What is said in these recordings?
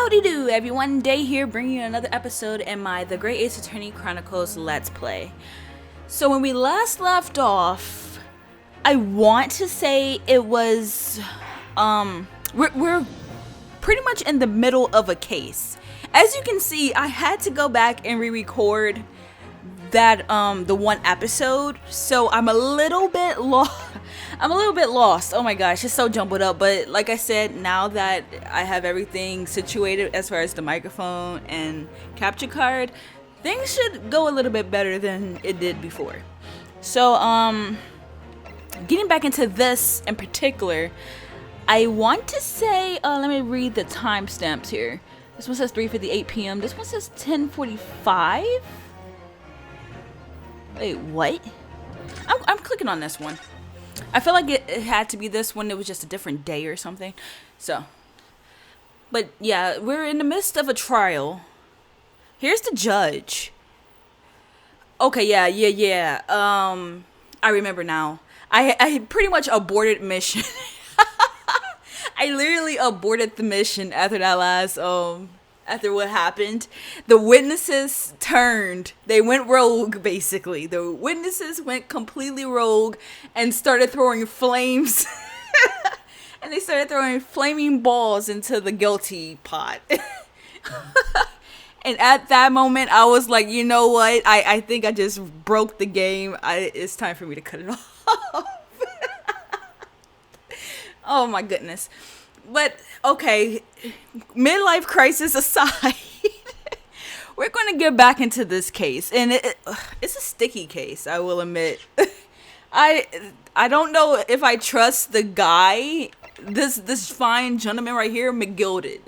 Howdy do everyone, Day here bringing you another episode in my The Great Ace Attorney Chronicles Let's Play. So when we last left off, I want to say it was, we're pretty much in the middle of a case. As you can see, I had to go back and re-record that, the one episode, so I'm a little bit lost. Oh my gosh, it's so jumbled up. But like I said, now that I have everything situated as far as the microphone and capture card, things should go a little bit better than it did before. So, getting back into this in particular, I want to say, let me read the timestamps here. This one says 3:58 p.m. This one says 10:45. Wait, what? I'm clicking on this one. I feel like it had to be this one. It was just a different day or something. So, but yeah, we're in the midst of a trial. Here's the judge. Okay, yeah. I remember now. I pretty much aborted mission. I literally aborted the mission after that last, after what happened. The witnesses turned. They went rogue, basically. The witnesses went completely rogue and started throwing flames. And they started throwing flaming balls into the guilty pot. And at that moment, I was like, you know what? I think I just broke the game. It's time for me to cut it off. Oh my goodness. But, okay, midlife crisis aside, we're going to get back into this case. And it's a sticky case, I will admit. I don't know if I trust the guy, this fine gentleman right here, McGilded.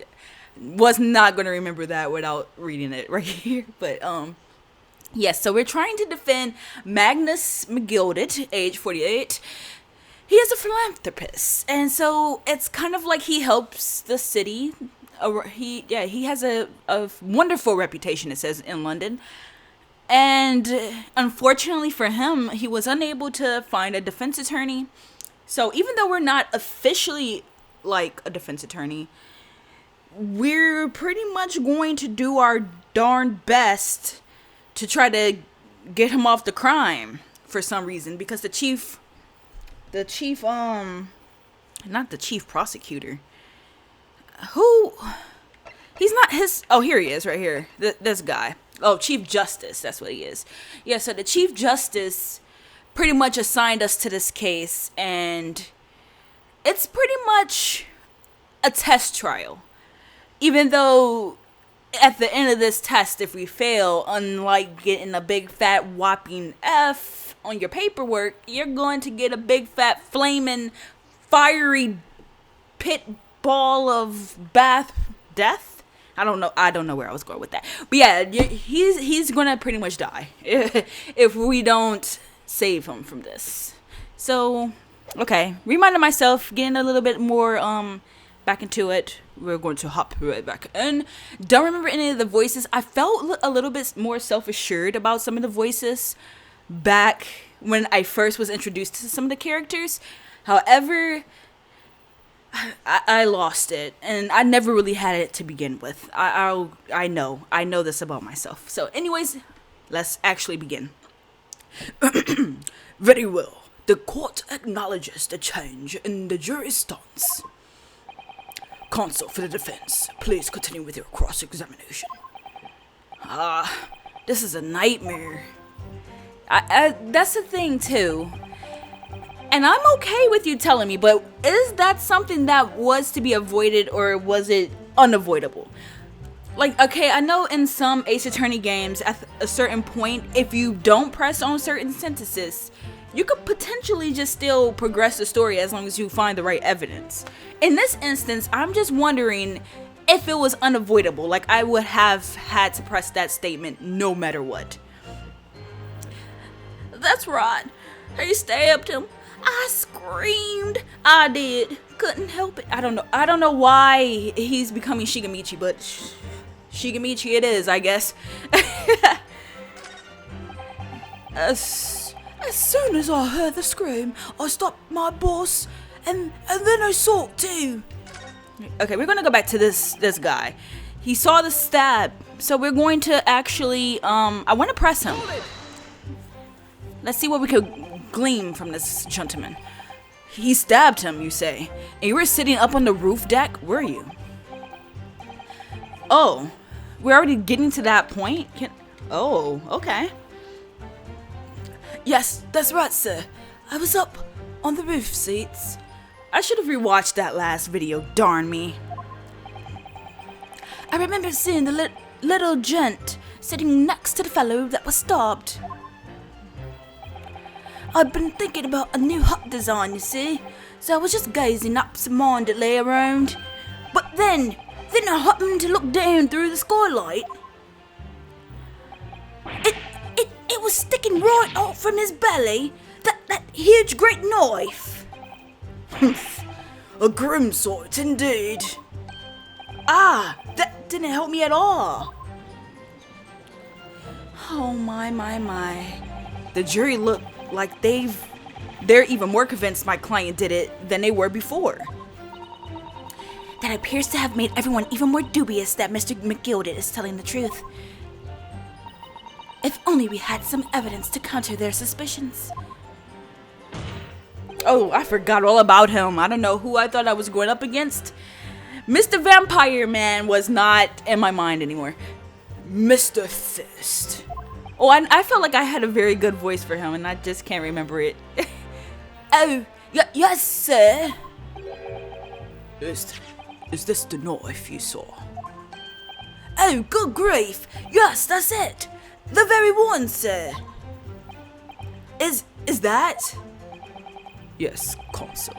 Was not going to remember that without reading it right here. But, yes, so we're trying to defend Magnus McGilded, age 48. He is a philanthropist, and so it's kind of like he helps the city. He has a wonderful reputation, it says, in London. And unfortunately for him, he was unable to find a defense attorney. So even though we're not officially like a defense attorney, we're pretty much going to do our darn best to try to get him off the crime for some reason, because the chief, not the chief prosecutor, he's not his, oh, here he is right here, this guy, chief justice, that's what he is. Yeah, so the chief justice pretty much assigned us to this case, and it's pretty much a test trial. Even though at the end of this test, if we fail, unlike getting a big fat whopping F on your paperwork, you're going to get a big fat flaming fiery pit ball of death. I don't know where I was going with that, but yeah, he's gonna pretty much die if we don't save him from this. So, okay, reminding myself, getting a little bit more back into it. We're going to hop right back in. Don't remember any of the voices. I felt a little bit more self-assured about some of the voices back when I first was introduced to some of the characters. However, I lost it, and I never really had it to begin with. I know this about myself. So anyways, let's actually begin. Very well. The court acknowledges the change in the jury's stance. Counsel for the defense, please continue with your cross-examination. This is a nightmare. That's the thing too. And I'm okay with you telling me, but is that something that was to be avoided, or was it unavoidable? Like, okay, I know in some Ace Attorney games, at a certain point, if you don't press on certain sentences, you could potentially just still progress the story as long as you find the right evidence. In this instance, I'm just wondering if it was unavoidable. Like, I would have had to press that statement no matter what. That's right. He stabbed him. I screamed. I did. Couldn't help it. I don't know why he's becoming Shigamichi, but Shigamichi it is, I guess. As soon as I heard the scream, I stopped my boss, and then I saw it too. Okay, we're gonna go back to this guy. He saw the stab, so we're going to actually, I want to press him. Let's see what we could glean from this gentleman. He stabbed him, you say, and you were sitting up on the roof deck, were you? Oh, we're already getting to that point? Oh, okay. Yes, that's right, sir. I was up on the roof seats. I should have rewatched that last video, darn me. I remember seeing the little gent sitting next to the fellow that was stabbed. I'd been thinking about a new hut design, you see, so I was just gazing absent-mindedly around. But then I happened to look down through the skylight. It was sticking right out from his belly, that huge great knife. A grim sight indeed. Ah, that didn't help me at all. Oh my. The jury looked like they're even more convinced my client did it than they were before. That appears to have made everyone even more dubious that Mr. McGilded is telling the truth. If only we had some evidence to counter their suspicions. Oh, I forgot all about him. I don't know who I thought I was going up against. Mr. Vampire Man was not in my mind anymore. Mr. Fist. Oh, I felt like I had a very good voice for him, and I just can't remember it. Oh, yes, sir. Is this the knife you saw? Oh, good grief. Yes, that's it. The very one, sir. Is that? Yes, Consul.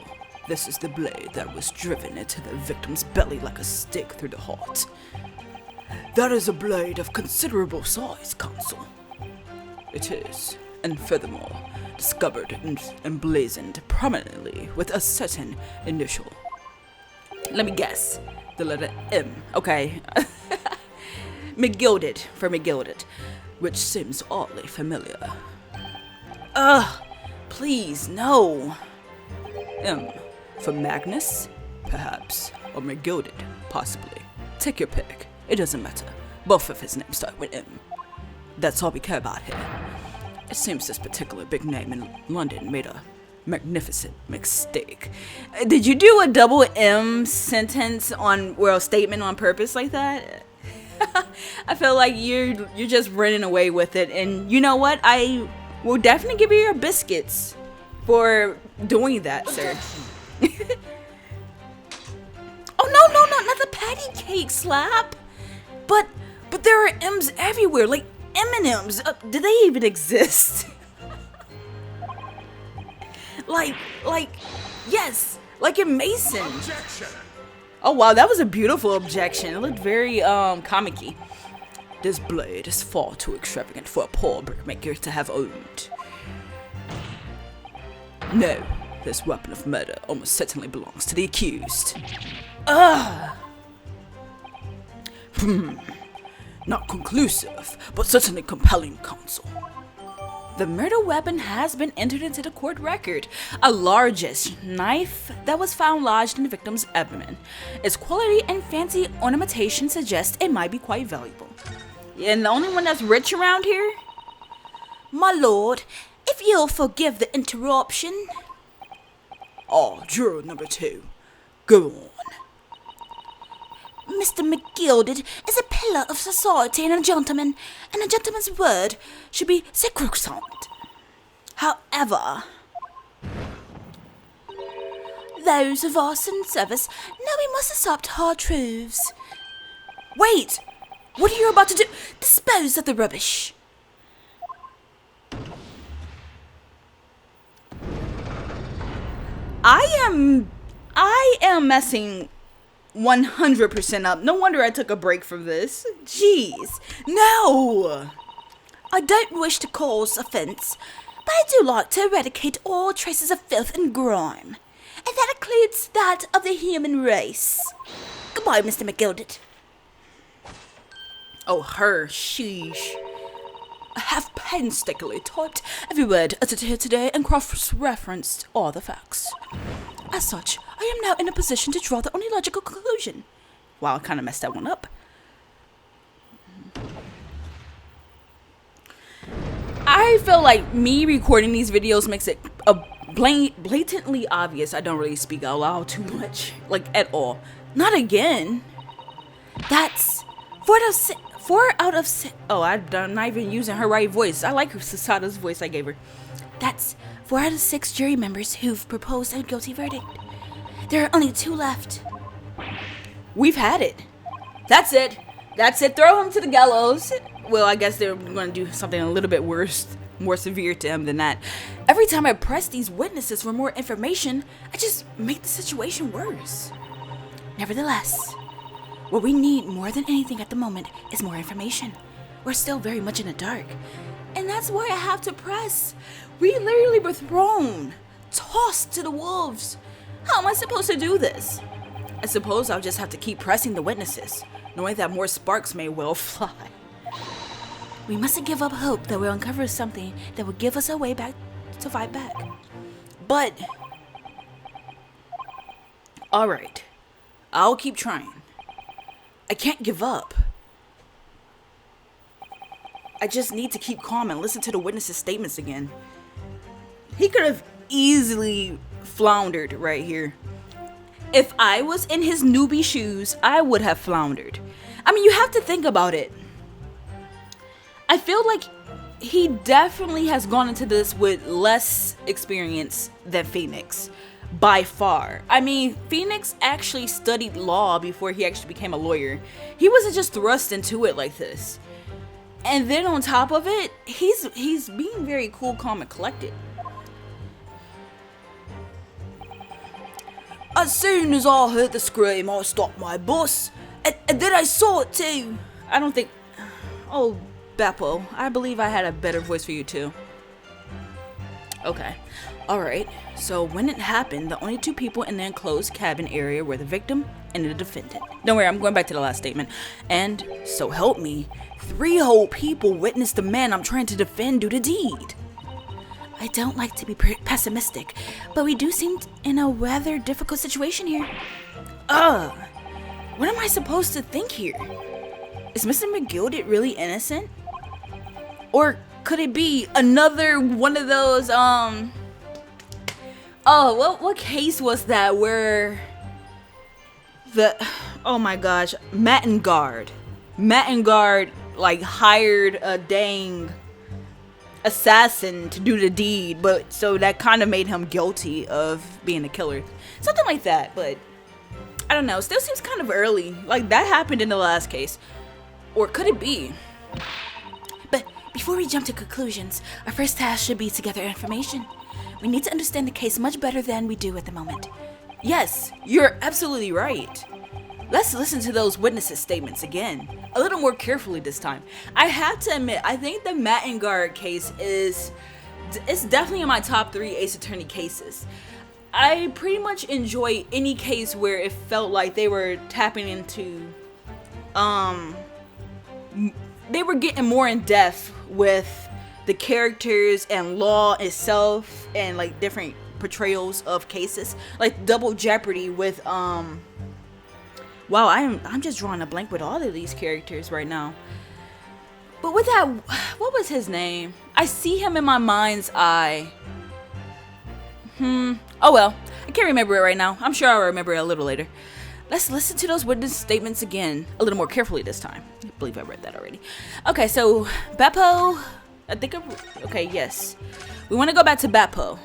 This is the blade that was driven into the victim's belly like a stick through the heart. That is a blade of considerable size, Consul. It is, and furthermore, discovered and emblazoned prominently with a certain initial. Let me guess. The letter M. Okay. McGilded for McGilded, which seems oddly familiar. Please, no. M for Magnus, perhaps, or McGilded, possibly. Take your pick. It doesn't matter. Both of his names start with M. That's all we care about here. It seems this particular big name in London made a magnificent mistake. Did you do a double M sentence statement on purpose like that? I feel like you're just running away with it, and you know what? I will definitely give you your biscuits for doing that, sir. Oh no, not the patty cake slap. But there are M's everywhere, like M&M's. Do they even exist? like yes, like in Mason. Objection. Oh wow, that was a beautiful objection. It looked very comic-y. This blade is far too extravagant for a poor brickmaker to have owned. No, this weapon of murder almost certainly belongs to the accused. Not conclusive, but certainly compelling, Consul. The murder weapon has been entered into the court record. A largish knife that was found lodged in the victim's abdomen. Its quality and fancy ornamentation suggest it might be quite valuable. And the only one that's rich around here? My lord, if you'll forgive the interruption. Oh, juror number 2. Go on. Mr. McGilded is a pillar of society and a gentleman's word should be sacrosanct. However, those of us in service know we must accept hard truths. Wait! What are you about to do? Dispose of the rubbish. I am messing 100% up. No wonder I took a break from this. Jeez. No! I don't wish to cause offense, but I do like to eradicate all traces of filth and grime. And that includes that of the human race. Goodbye, Mr. McGilded. Oh, her. Sheesh. I have painstakingly typed every word uttered here today and cross-referenced all the facts. As such, I am now in a position to draw the only logical conclusion. Wow, I kind of messed that one up. I feel like me recording these videos makes it blatantly obvious I don't really speak out loud too much, like at all. Not again. That's 4 out of 6. Oh, I'm not even using her right voice. I like her Sasada's voice I gave her. That's 4 out of 6 jury members who've proposed a guilty verdict. There are only 2 left. We've had it. That's it. That's it. Throw him to the gallows. Well, I guess they're going to do something a little bit worse, more severe to him than that. Every time I press these witnesses for more information, I just make the situation worse. Nevertheless, what we need more than anything at the moment is more information. We're still very much in the dark. And that's why I have to press. We literally were thrown, tossed to the wolves. How am I supposed to do this? I suppose I'll just have to keep pressing the witnesses, knowing that more sparks may well fly. We mustn't give up hope that we'll uncover something that will give us a way back to fight back. But, alright, I'll keep trying. I can't give up. I just need to keep calm and listen to the witnesses' statements again. He could have easily floundered right here. If I was in his newbie shoes, I would have floundered. I mean, you have to think about it. I feel like he definitely has gone into this with less experience than Phoenix. By far. I mean, Phoenix actually studied law before he actually became a lawyer. He wasn't just thrust into it like this. And then on top of it, he's being very cool, calm, and collected. As soon as I heard the scream, I stopped my bus. And then I saw it too. I don't think... Oh, Beppo, I believe I had a better voice for you too. Okay. Alright. So when it happened, the only 2 people in the enclosed cabin area were the victim and the defendant. Don't worry, I'm going back to the last statement. And, so help me, 3 whole people witnessed the man I'm trying to defend do the deed. I don't like to be pessimistic, but we do seem in a rather difficult situation here. What am I supposed to think here? Is Mr. McGilded really innocent? Or could it be another one of those, Oh, what case was that where oh my gosh, Mattengard, like, hired a dang assassin to do the deed, but so that kind of made him guilty of being a killer. Something like that, but I don't know. Still seems kind of early. Like, that happened in the last case. Or could it be? But before we jump to conclusions, our first task should be to gather information. We need to understand the case much better than we do at the moment. Yes, you're absolutely right. Let's listen to those witnesses' statements again, a little more carefully this time. I have to admit, I think the Mattengard case it's definitely in my top 3 Ace Attorney cases. I pretty much enjoy any case where it felt like they were tapping into, they were getting more in depth with the characters and law itself and like different portrayals of cases, like Double Jeopardy with wow, I'm just drawing a blank with all of these characters right now. But with that, what was his name? I see him in my mind's eye. Oh well, I can't remember it right now. I'm sure I'll remember it a little later. Let's listen to those witness statements again, a little more carefully this time. I believe I read that already. Okay, so Beppo, okay, yes. We want to go back to Beppo.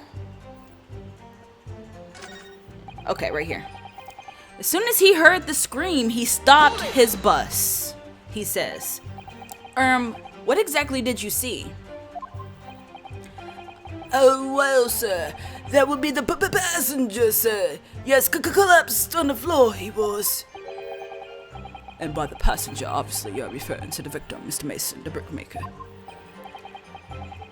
Okay, right here. As soon as he heard the scream, he stopped his bus. He says, what exactly did you see? Oh, well, sir, that would be the passenger, sir. Yes, collapsed on the floor, he was. And by the passenger, obviously, you're referring to the victim, Mr. Mason, the brickmaker.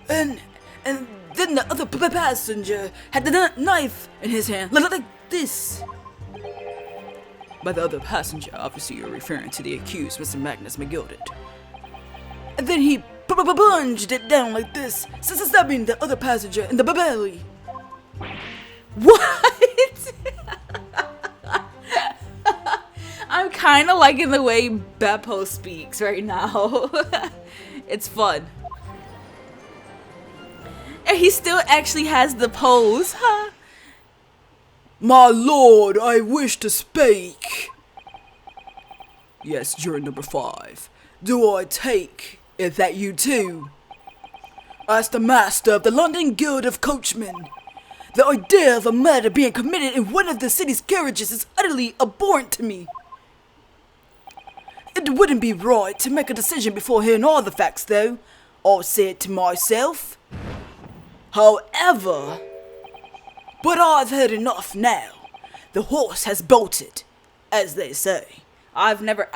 And then the other passenger had the knife in his hand, like this. By the other passenger, obviously, you're referring to the accused, Mr. Magnus McGilded. And then he plunged it down like this, stabbing the other passenger in the belly. What? I'm kind of liking the way Beppo speaks right now. It's fun. he still actually has the pose, huh? My lord, I wish to speak. Yes, juror number 5. Do I take it that you too? As the master of the London Guild of Coachmen, the idea of a murder being committed in one of the city's carriages is utterly abhorrent to me. It wouldn't be right to make a decision before hearing all the facts, though. I'll say it to myself. However, but I've heard enough now. The horse has bolted, as they say. I've never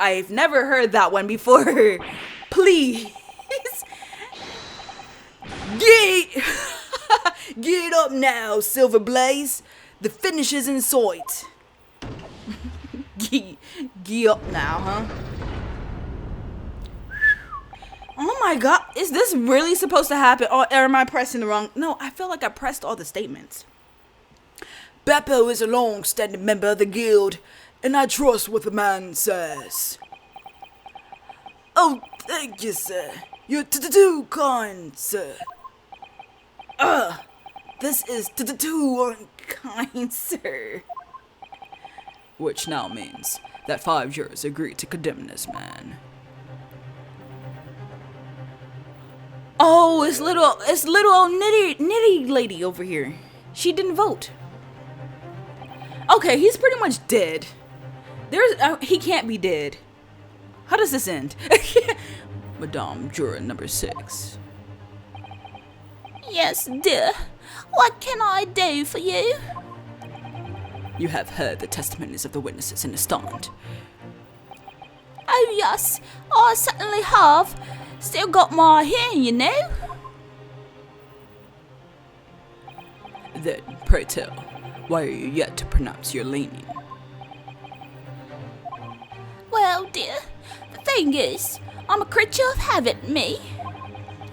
heard that one before. Please. Get up now, Silver Blaze. The finish is in sight. Get up now, huh? Oh my god, is this really supposed to happen? Or am I pressing the wrong? No, I feel like I pressed all the statements. Beppo is a long-standing member of the guild, and I trust what the man says. Oh, thank you, sir. You're too kind, sir. This is too unkind, sir. Which now means that 5 jurors agreed to condemn this man. Oh, it's little old nitty lady over here. She didn't vote. Okay, he's pretty much dead. He can't be dead. How does this end? Madame Juror number 6. Yes, dear. What can I do for you? You have heard the testimonies of the witnesses in the stand. Oh, yes, I certainly have. Still got my hearing, you know. Then, pray tell, why are you yet to pronounce your leaning? Well, dear, the thing is, I'm a creature of habit, me.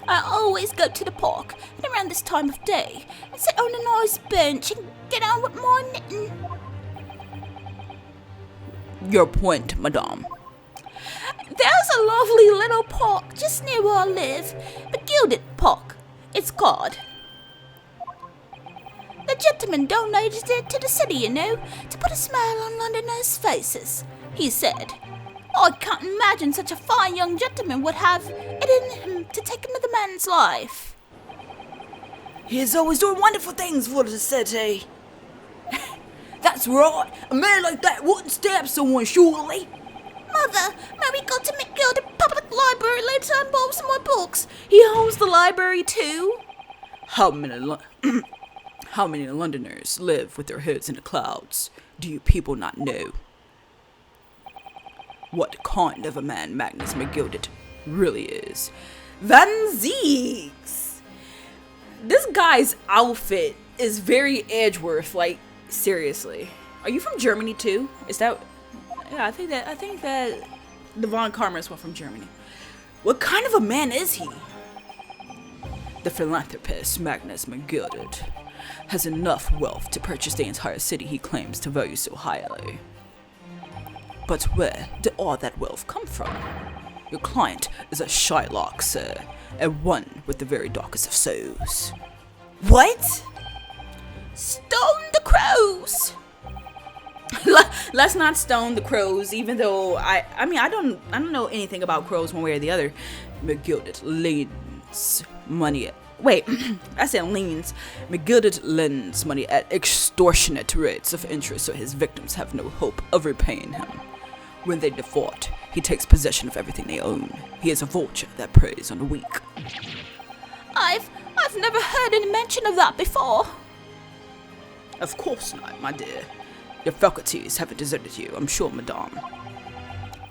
I always go to the park and around this time of day and sit on a nice bench and get on with my knitting. Your point, madame. There's a lovely little park just near where I live, McGilded Park, it's called. The gentleman donated it to the city, you know, to put a smile on Londoners' faces, he said. I can't imagine such a fine young gentleman would have it in him to take another man's life. He is always doing wonderful things for the city. That's right, a man like that wouldn't stab someone, surely. Mother, may we go to McGilded Public Library later and borrow some more books? He owns the library too? How many Londoners live with their heads in the clouds? Do you people not know? What kind of a man Magnus McGilded really is? Van Ziegs! This guy's outfit is very Edgeworth, like, seriously. Are you from Germany too? Is that... Yeah, I think that the Von Karmers were from Germany. What kind of a man is he? The philanthropist Magnus McGilded has enough wealth to purchase the entire city he claims to value so highly. But where did all that wealth come from? Your client is a Shylock, sir, and one with the very darkest of souls. What? Stone the crows! Let's not stone the crows, even though I don't know anything about crows one way or the other. McGilded lends money. Wait, I said leans. McGilded lends money at extortionate rates of interest, so his victims have no hope of repaying him. When they default, he takes possession of everything they own. He is a vulture that preys on the weak. I've never heard any mention of that before. Of course not, my dear. Your faculties haven't deserted you, I'm sure, madame.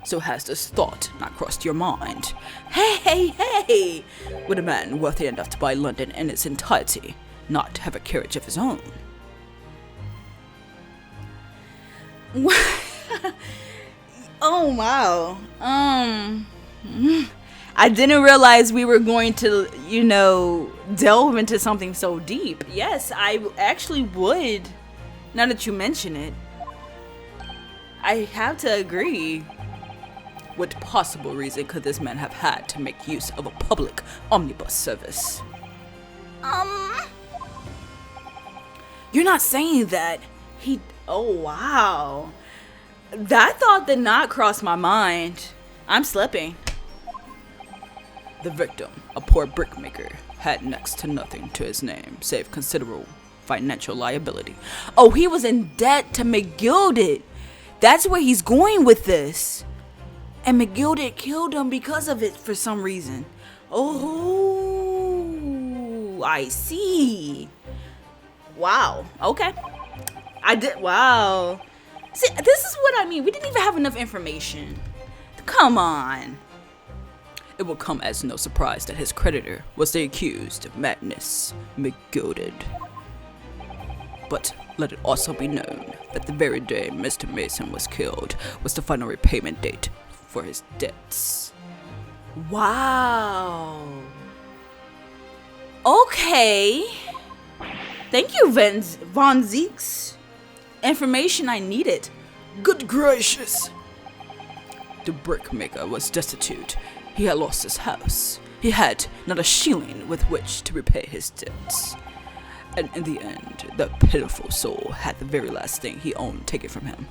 So has this thought not crossed your mind? Hey! Would a man wealthy enough to buy London in its entirety not have a carriage of his own? Oh, wow. I didn't realize we were going to, delve into something so deep. Yes, I actually would. Now that you mention it, I have to agree. What possible reason could this man have had to make use of a public omnibus service? You're not saying that oh wow. That thought did not cross my mind. I'm slipping. The victim, a poor brickmaker, had next to nothing to his name save considerable financial liability. Oh, he was in debt to McGilded. That's where he's going with this. And McGilded killed him because of it for some reason. Oh, I see. Wow. Okay. Wow. See, this is what I mean. We didn't even have enough information. Come on. It will come as no surprise that his creditor was the accused of madness, McGilded. But let it also be known that the very day Mr. Mason was killed was the final repayment date for his debts. Wow. Okay. Thank you, Von Zeeks. Information I needed. Good gracious! The brickmaker was destitute. He had lost his house. He had not a shilling with which to repay his debts. And in the end, that pitiful soul had the very last thing he owned taken from him.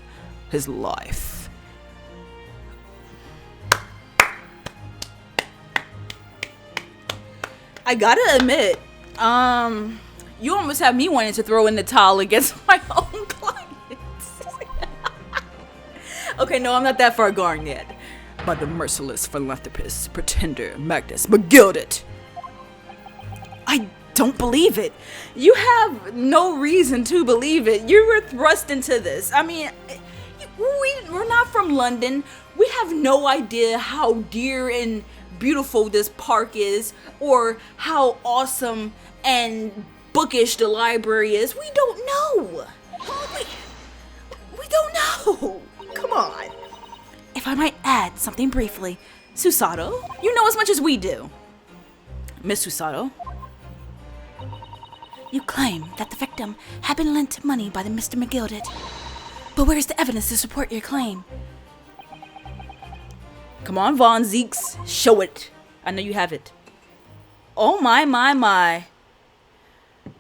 His life. I gotta admit, you almost have me wanting to throw in the towel against my own clients. Okay, no, I'm not that far gone yet. By the merciless philanthropist, pretender Magnus McGilded. I don't believe it. You have no reason to believe it. You were thrust into this. I mean, we're not from London. We have no idea how dear and beautiful this park is, or how awesome and bookish the library is. We don't know. We don't know. Come on. If I might add something briefly, Susato, you know as much as we do. Miss Susato. You claim that the victim had been lent money by the Mr. McGilded. But where's the evidence to support your claim? Come on, Von Zeeks, show it. I know you have it. Oh my.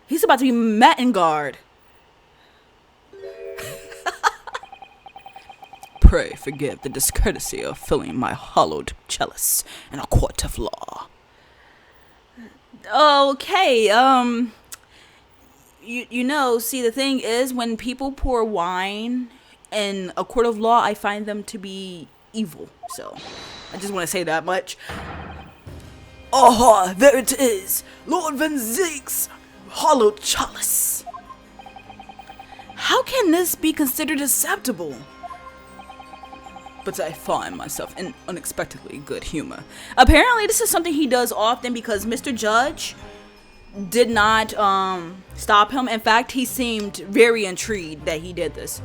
He's about to be met in guard. Pray forgive the discourtesy of filling my hollowed chalice in a court of law. Okay, you know, see, the thing is, when people pour wine in a court of law, I find them to be evil. So, I just want to say that much. Aha, there it is! Lord Van Zeek's hollowed chalice. How can this be considered acceptable? But I find myself in unexpectedly good humor. Apparently, this is something he does often because Mr. Judge did not stop him. In fact, he seemed very intrigued that he did this.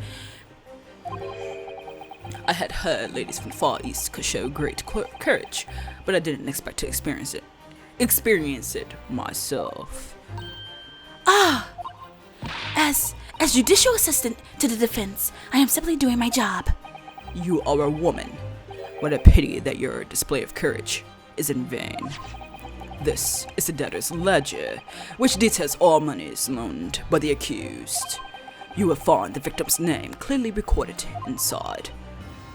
I had heard ladies from Far East could show great courage, but I didn't expect to experience it myself. As judicial assistant to the defense, I am simply doing my job. You are a woman. What a pity that your display of courage is in vain. This is the debtor's ledger, which details all monies loaned by the accused. You will find the victim's name clearly recorded inside.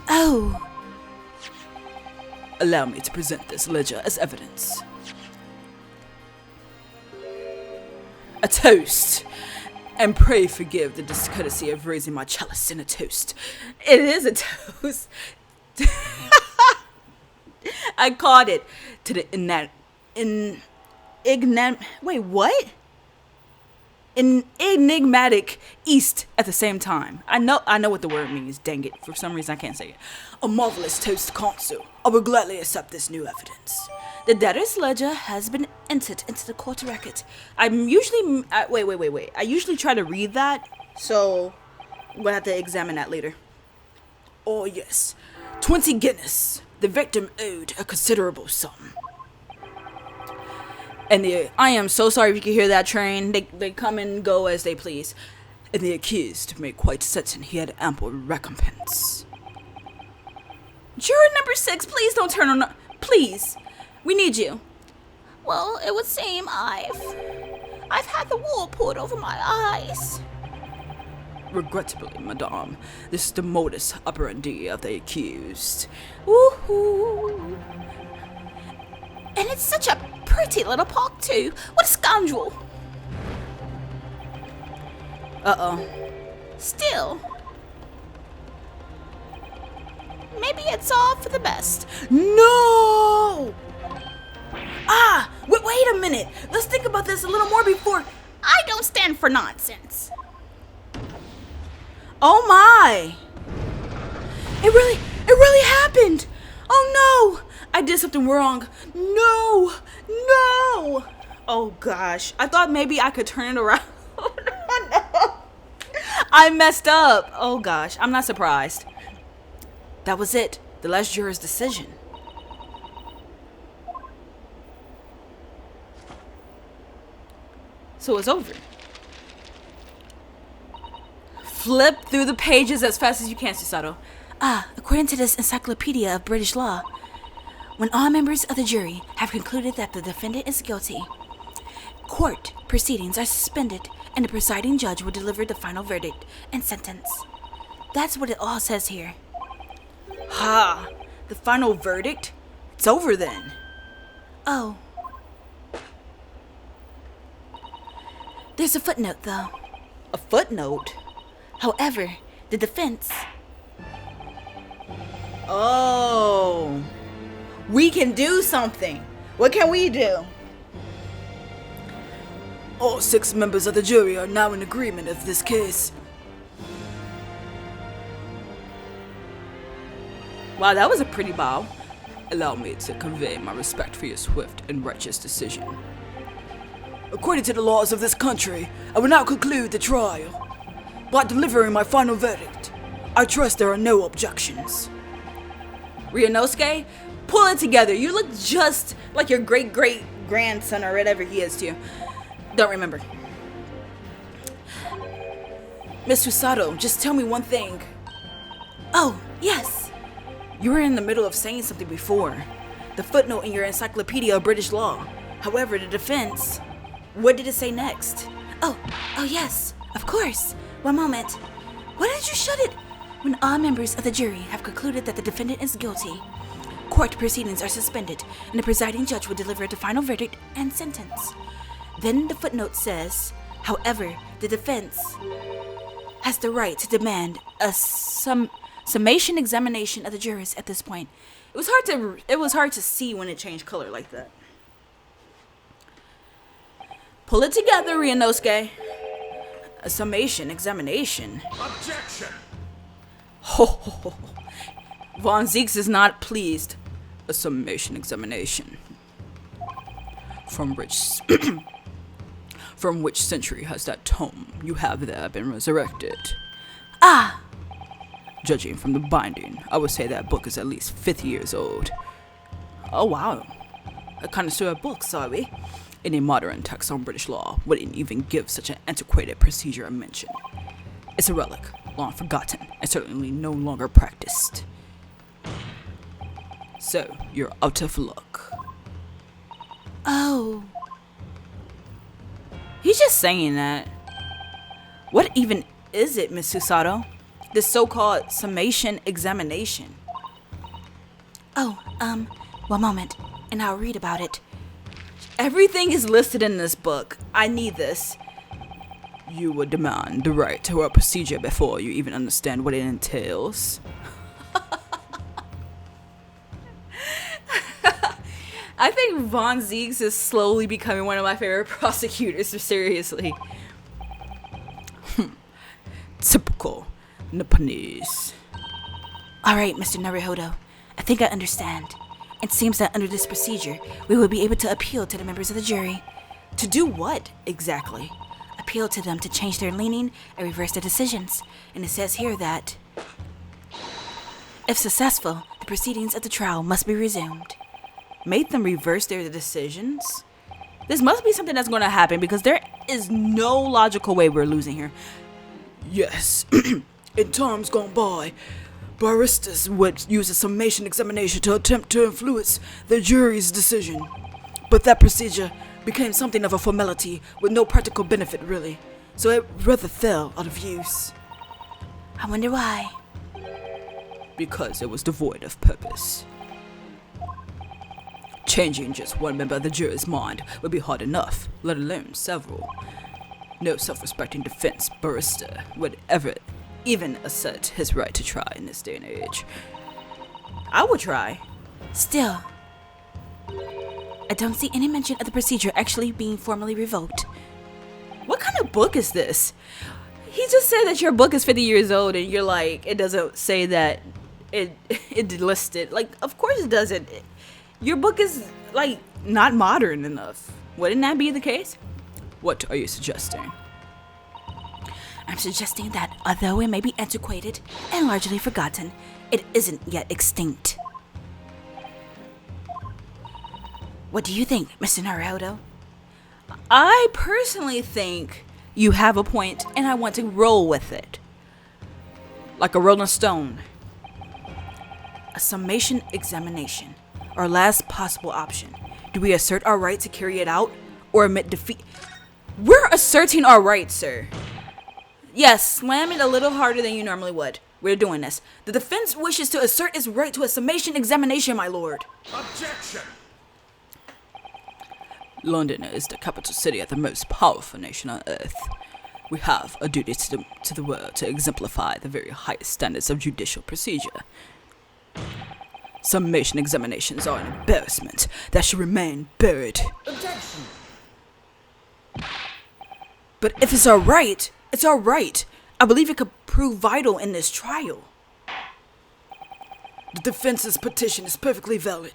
Oh. Allow me to present this ledger as evidence. A toast! And pray forgive the discourtesy of raising my chalice in a toast. It is a toast. I caught it to the enigmatic East at the same time. I know what the word means. Dang it! For some reason, I can't say it. A marvelous toast, Consul. I will gladly accept this new evidence. The debtor's ledger has been entered into the court record. I'm usually wait. I usually try to read that, so we'll have to examine that later. Oh yes, 20 Guinness. The victim owed a considerable sum. And I am so sorry if you can hear that train. They come and go as they please. And the accused made quite certain he had ample recompense. Juror number 6, please don't turn on. Please. We need you. Well, it would seem I've I've had the wool pulled over my eyes. Regrettably, madame, this is the modus operandi of the accused. Woohoo! And it's such a pretty little park, too. What a scoundrel. Uh-oh. Still, maybe it's all for the best. No! Wait a minute. Let's think about this a little more before. I don't stand for nonsense. Oh my! It really happened! Oh no! I did something wrong. No! Oh gosh. I thought maybe I could turn it around. No. I messed up. Oh gosh. I'm not surprised. That was it. The last juror's decision. So it's over. Flip through the pages as fast as you can, Susato. According to this encyclopedia of British law, when all members of the jury have concluded that the defendant is guilty, court proceedings are suspended and the presiding judge will deliver the final verdict and sentence. That's what it all says here. The final verdict? It's over then. Oh. There's a footnote, though. A footnote? However, the defense... Oh. We can do something. What can we do? All 6 members of the jury are now in agreement of this case. Wow, that was a pretty bow. Allow me to convey my respect for your swift and righteous decision. According to the laws of this country, I will now conclude the trial. By delivering my final verdict, I trust there are no objections. Ryunosuke, pull it together. You look just like your great-great-grandson or whatever he is to you. Don't remember. Miss Susato, just tell me one thing. Oh, yes. You were in the middle of saying something before. The footnote in your Encyclopedia of British Law. However, the defense... What did it say next? Oh, yes, of course. One moment. Why did you shut it? When all members of the jury have concluded that the defendant is guilty, court proceedings are suspended and the presiding judge will deliver the final verdict and sentence. Then the footnote says, however, the defense has the right to demand a summation examination of the jurors at this point. It was hard to see when it changed color like that. Pull it together, Ryunosuke. A summation examination. Objection! Ho. Von Zeeks is not pleased. A summation examination. From which century has that tome you have there been resurrected? Judging from the binding, I would say that book is at least 50 years old. Oh wow. A connoisseur of books, are we? Any modern text on British law wouldn't even give such an antiquated procedure a mention. It's a relic, long forgotten, and certainly no longer practiced. So, you're out of luck. Oh. He's just saying that. What even is it, Miss Susato? This so-called summation examination. One moment, and I'll read about it. Everything is listed in this book. I need this. You would demand the right to a procedure before you even understand what it entails. I think Von Zeeks is slowly becoming one of my favorite prosecutors, seriously. Typical Nipponese. All right, Mr. Naruhodo, I think I understand. It seems that under this procedure, we will be able to appeal to the members of the jury. To do what, exactly? Appeal to them to change their leaning and reverse their decisions. And it says here that, if successful, the proceedings of the trial must be resumed. Make them reverse their decisions? This must be something that's going to happen because there is no logical way we're losing here. Yes. In times gone by, barristers would use a summation examination to attempt to influence the jury's decision. But that procedure became something of a formality with no practical benefit, really. So it rather fell out of use. I wonder why. Because it was devoid of purpose. Changing just one member of the jury's mind would be hard enough, let alone several. No self-respecting defense barrister would ever even assert his right to try in this day and age. I would try. Still, I don't see any mention of the procedure actually being formally revoked. What kind of book is this? He just said that your book is 50 years old and you're like, it doesn't say that it listed. Like, of course it doesn't. Your book is, like, not modern enough. Wouldn't that be the case? What are you suggesting? I'm suggesting that although it may be antiquated and largely forgotten, it isn't yet extinct. What do you think, Mr. Naruto? I personally think you have a point and I want to roll with it. Like a rolling stone. A summation examination. Our last possible option. Do we assert our right to carry it out or admit defeat? We're asserting our right, sir. Yes, slam it a little harder than you normally would. We're doing this. The defense wishes to assert its right to a summation examination, my lord. Objection! London is the capital city of the most powerful nation on earth. We have a duty to the world to exemplify the very highest standards of judicial procedure. Summation examinations are an embarrassment that should remain buried. Objection! But if it's our right, it's our right. I believe it could prove vital in this trial. The defense's petition is perfectly valid.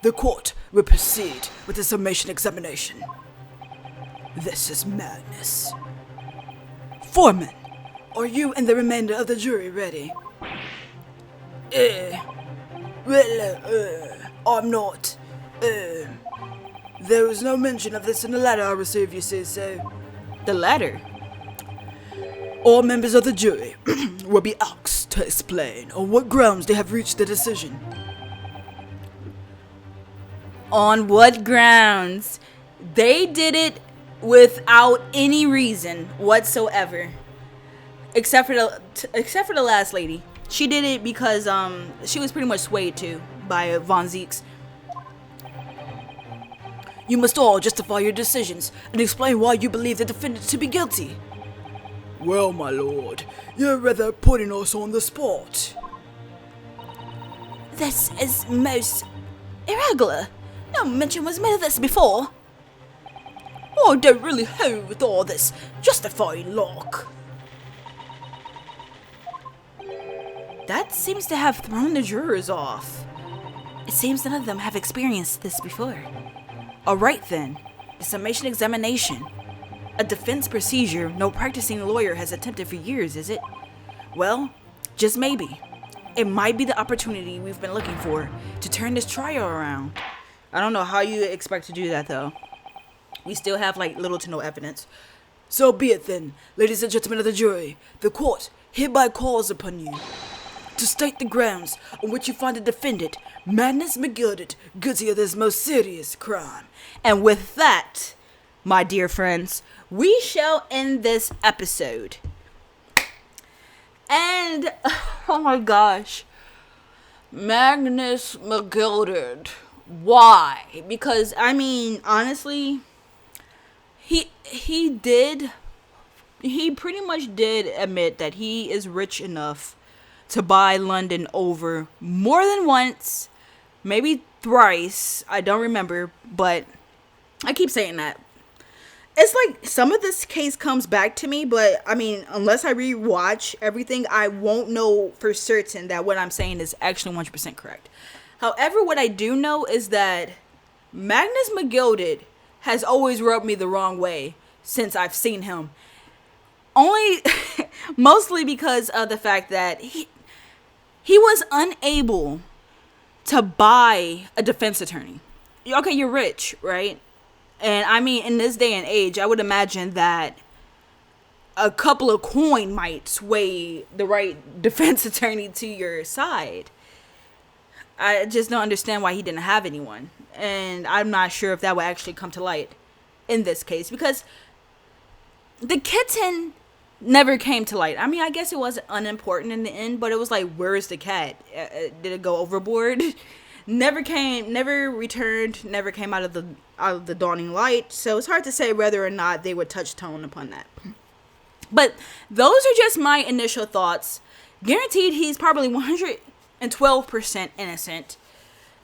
The court will proceed with the summation examination. This is madness. Foreman, are you and the remainder of the jury ready? I'm not. There was no mention of this in the letter I received, you say so. The letter? All members of the jury will be asked to explain on what grounds they have reached the decision. On what grounds? They did it without any reason whatsoever. Except for the last lady. She did it because she was pretty much swayed to by Von Zeeks. You must all justify your decisions and explain why you believe the defendant to be guilty. Well, my lord, you're rather putting us on the spot. This is most irregular. No mention was made of this before. I don't really hold with all this justifying lock. That seems to have thrown the jurors off. It seems none of them have experienced this before. Alright then, the summation examination. A defense procedure no practicing lawyer has attempted for years, is it? Well, just maybe. It might be the opportunity we've been looking for to turn this trial around. I don't know how you expect to do that though. We still have like little to no evidence. So be it then, ladies and gentlemen of the jury. The court hereby calls upon you to state the grounds on which you find the defendant, Magnus McGilded, guilty of this most serious crime. And with that, my dear friends, we shall end this episode. And, oh my gosh, Magnus McGilded. Why? Because, I mean, honestly, he pretty much did admit that he is rich enough to buy London over more than once, maybe thrice. I don't remember, but I keep saying that. It's like some of this case comes back to me, but I mean, unless I rewatch everything, I won't know for certain that what I'm saying is actually 100% correct. However, what I do know is that Magnus McGilded has always rubbed me the wrong way since I've seen him. Only, mostly because of the fact that he was unable to buy a defense attorney. Okay, you're rich, right? And I mean, in this day and age, I would imagine that a couple of coin might sway the right defense attorney to your side. I just don't understand why he didn't have anyone. And I'm not sure if that would actually come to light in this case, because the kitten never came to light. I mean, I guess it was unimportant in the end, but it was like, where's the cat? Did it go overboard? Never returned, never came out of the dawning light. So it's hard to say whether or not they would touch tone upon that. But those are just my initial thoughts. Guaranteed he's probably 112% innocent.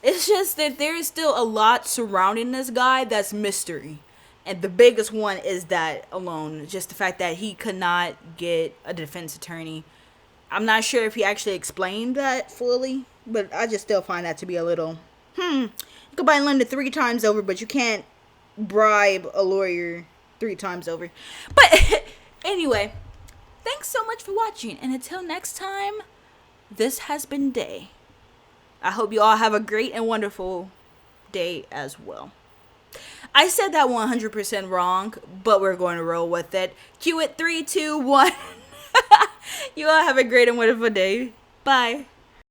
It's just that there is still a lot surrounding this guy that's mystery. And the biggest one is that alone. Just the fact that he could not get a defense attorney. I'm not sure if he actually explained that fully, but I just still find that to be a little, you could buy London 3 times over, but you can't bribe a lawyer 3 times over. But anyway, thanks so much for watching. And until next time, this has been Day. I hope you all have a great and wonderful day as well. I said that 100% wrong, but we're going to roll with it. Cue it, 3, 2, 1. You all have a great and wonderful day. Bye.